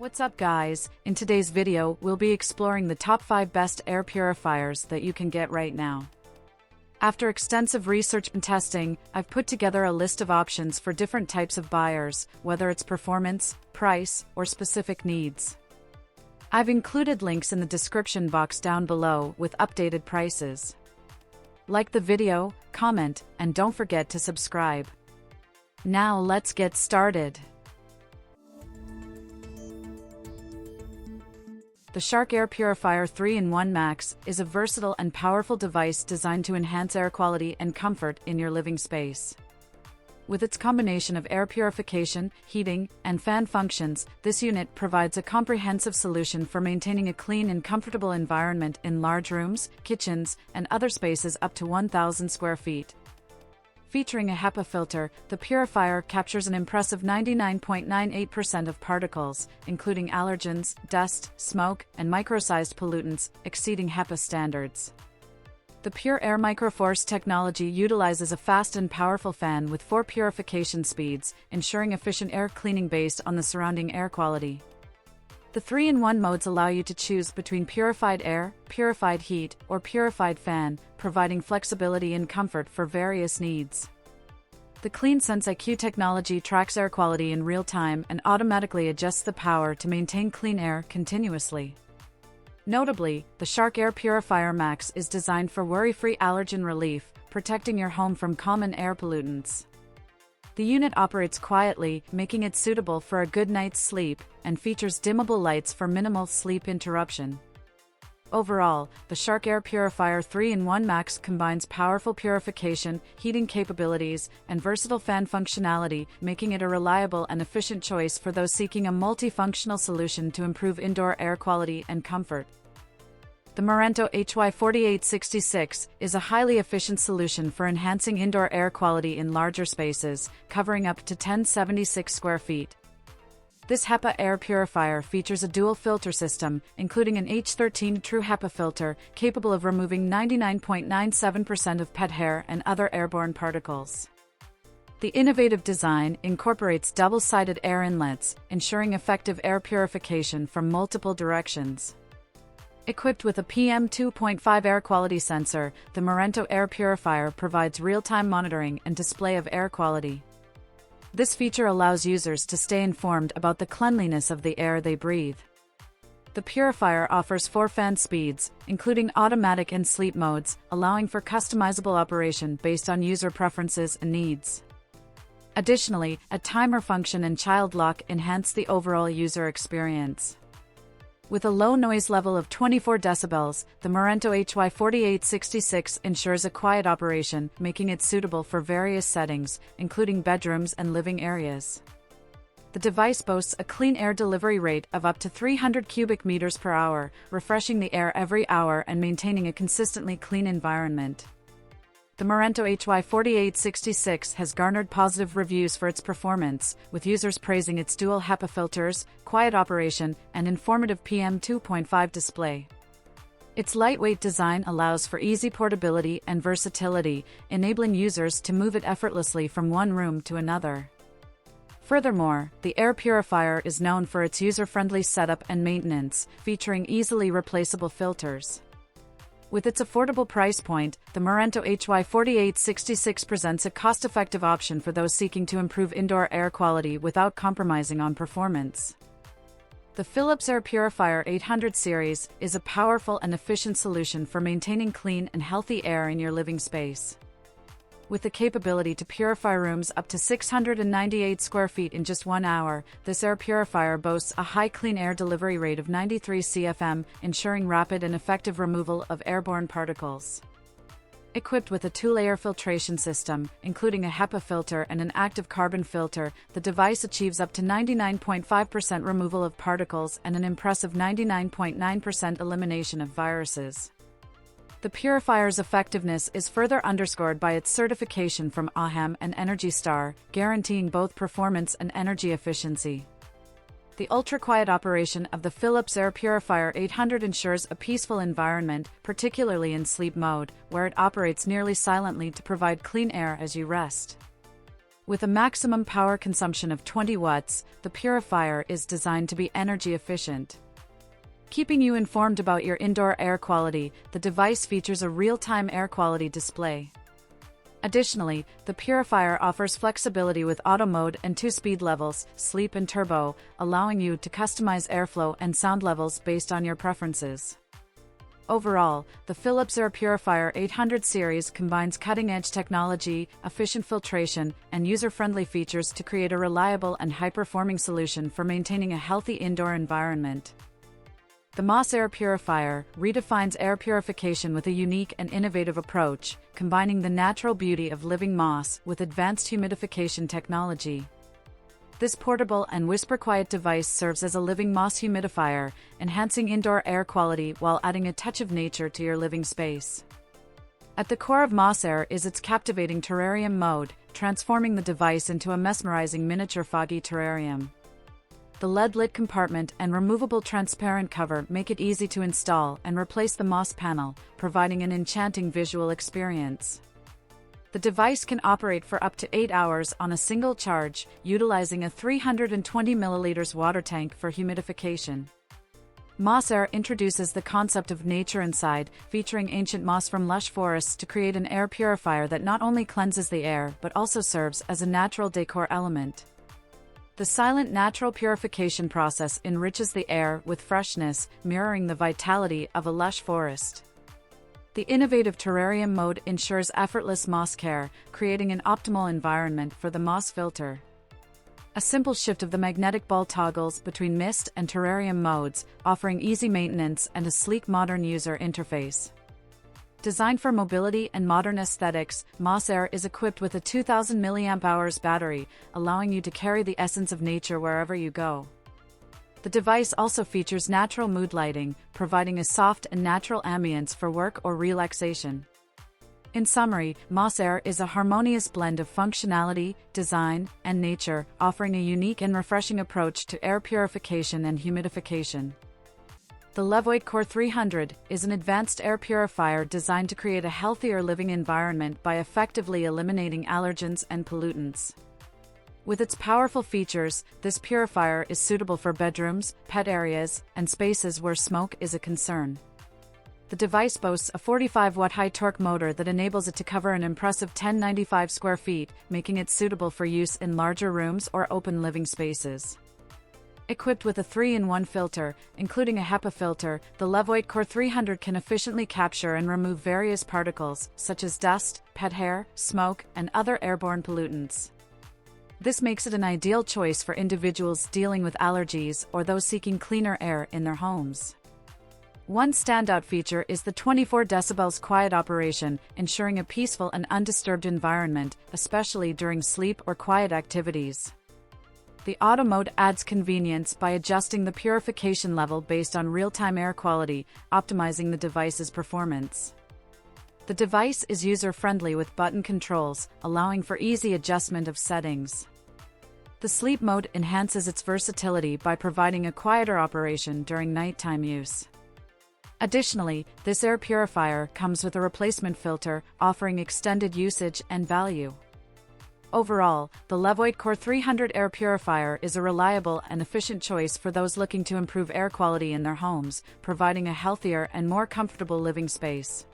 What's up guys, in today's video we'll be exploring the top 5 best air purifiers that you can get right now. After extensive research and testing, I've put together a list of options for different types of buyers, whether it's performance, price, or specific needs. I've included links in the description box down below with updated prices. Like the video, comment, and don't forget to subscribe. Now let's get started. The Shark Air Purifier 3-in-1 Max is a versatile and powerful device designed to enhance air quality and comfort in your living space. With its combination of air purification, heating, and fan functions, this unit provides a comprehensive solution for maintaining a clean and comfortable environment in large rooms, kitchens, and other spaces up to 1,000 square feet. Featuring a Hepa filter, the purifier captures an impressive 99.98% of particles, including allergens, dust, smoke, and micro-sized pollutants, exceeding Hepa standards. The Pure Air Microforce technology utilizes a fast and powerful fan with 4 purification speeds, ensuring efficient air cleaning based on the surrounding air quality. The 3-in-1 modes allow you to choose between purified air, purified heat, or purified fan, providing flexibility and comfort for various needs. The CleanSense IQ technology tracks air quality in real time and automatically adjusts the power to maintain clean air continuously. Notably, the Shark Air Purifier Max is designed for worry-free allergen relief, protecting your home from common air pollutants. The unit operates quietly, making it suitable for a good night's sleep, and features dimmable lights for minimal sleep interruption. Overall, the Shark Air Purifier 3-in-1 Max combines powerful purification, heating capabilities, and versatile fan functionality, making it a reliable and efficient choice for those seeking a multifunctional solution to improve indoor air quality and comfort. The Morento HY4866 is a highly efficient solution for enhancing indoor air quality in larger spaces, covering up to 1,076 square feet. This Hepa air purifier features a dual filter system, including an H13 True Hepa filter, capable of removing 99.97% of pet hair and other airborne particles. The innovative design incorporates double-sided air inlets, ensuring effective air purification from multiple directions. Equipped with a PM2.5 air quality sensor, the Morento air purifier provides real-time monitoring and display of air quality. This feature allows users to stay informed about the cleanliness of the air they breathe. The purifier offers 4 fan speeds, including automatic and sleep modes, allowing for customizable operation based on user preferences and needs. Additionally, a timer function and child lock enhance the overall user experience. With a low noise level of 24 decibels, the Morento HY4866 ensures a quiet operation, making it suitable for various settings, including bedrooms and living areas. The device boasts a clean air delivery rate of up to 300 cubic meters per hour, refreshing the air every hour and maintaining a consistently clean environment. The Morento HY4866 has garnered positive reviews for its performance, with users praising its dual Hepa filters, quiet operation, and informative PM2.5 display. Its lightweight design allows for easy portability and versatility, enabling users to move it effortlessly from one room to another. Furthermore, the air purifier is known for its user-friendly setup and maintenance, featuring easily replaceable filters. With its affordable price point, the Morento HY4866 presents a cost-effective option for those seeking to improve indoor air quality without compromising on performance. The Philips Air Purifier 800 series is a powerful and efficient solution for maintaining clean and healthy air in your living space. With the capability to purify rooms up to 698 square feet in just 1 hour, this air purifier boasts a high clean air delivery rate of 93 CFM, ensuring rapid and effective removal of airborne particles. Equipped with a 2-layer filtration system, including a Hepa filter and an active carbon filter, the device achieves up to 99.5% removal of particles and an impressive 99.9% elimination of viruses. The purifier's effectiveness is further underscored by its certification from AHAM and Energy Star, guaranteeing both performance and energy efficiency. The ultra-quiet operation of the Philips Air Purifier 800 ensures a peaceful environment, particularly in sleep mode, where it operates nearly silently to provide clean air as you rest. With a maximum power consumption of 20 watts, the Purifier is designed to be energy efficient. Keeping you informed about your indoor air quality, the device features a real-time air quality display. Additionally, the Purifier offers flexibility with auto mode and 2 speed levels, sleep and turbo, allowing you to customize airflow and sound levels based on your preferences. Overall, the Philips Air Purifier 800 series combines cutting-edge technology, efficient filtration, and user-friendly features to create a reliable and high-performing solution for maintaining a healthy indoor environment. The Moss Air Purifier redefines air purification with a unique and innovative approach, combining the natural beauty of living moss with advanced humidification technology. This portable and whisper-quiet device serves as a living moss humidifier, enhancing indoor air quality while adding a touch of nature to your living space. At the core of Moss Air is its captivating terrarium mode, transforming the device into a mesmerizing miniature foggy terrarium. The LED-lit compartment and removable transparent cover make it easy to install and replace the moss panel, providing an enchanting visual experience. The device can operate for up to 8 hours on a single charge, utilizing a 320 ml water tank for humidification. Moss Air introduces the concept of nature inside, featuring ancient moss from lush forests to create an air purifier that not only cleanses the air but also serves as a natural decor element. The silent natural purification process enriches the air with freshness, mirroring the vitality of a lush forest. The innovative terrarium mode ensures effortless moss care, creating an optimal environment for the moss filter. A simple shift of the magnetic ball toggles between mist and terrarium modes, offering easy maintenance and a sleek modern user interface. Designed for mobility and modern aesthetics, Moss Air is equipped with a 2000 mAh battery, allowing you to carry the essence of nature wherever you go. The device also features natural mood lighting, providing a soft and natural ambience for work or relaxation. In summary, Moss Air is a harmonious blend of functionality, design, and nature, offering a unique and refreshing approach to air purification and humidification. The Levoit Core 300 is an advanced air purifier designed to create a healthier living environment by effectively eliminating allergens and pollutants. With its powerful features, this purifier is suitable for bedrooms, pet areas, and spaces where smoke is a concern. The device boasts a 45-watt high-torque motor that enables it to cover an impressive 1095 square feet, making it suitable for use in larger rooms or open living spaces. Equipped with a 3-in-1 filter, including a Hepa filter, the Levoit Core 300 can efficiently capture and remove various particles, such as dust, pet hair, smoke, and other airborne pollutants. This makes it an ideal choice for individuals dealing with allergies or those seeking cleaner air in their homes. One standout feature is the 24 decibels quiet operation, ensuring a peaceful and undisturbed environment, especially during sleep or quiet activities. The auto mode adds convenience by adjusting the purification level based on real-time air quality, optimizing the device's performance. The device is user-friendly with button controls, allowing for easy adjustment of settings. The sleep mode enhances its versatility by providing a quieter operation during nighttime use. Additionally, this air purifier comes with a replacement filter, offering extended usage and value. Overall, the Levoit Core 300 air purifier is a reliable and efficient choice for those looking to improve air quality in their homes, providing a healthier and more comfortable living space.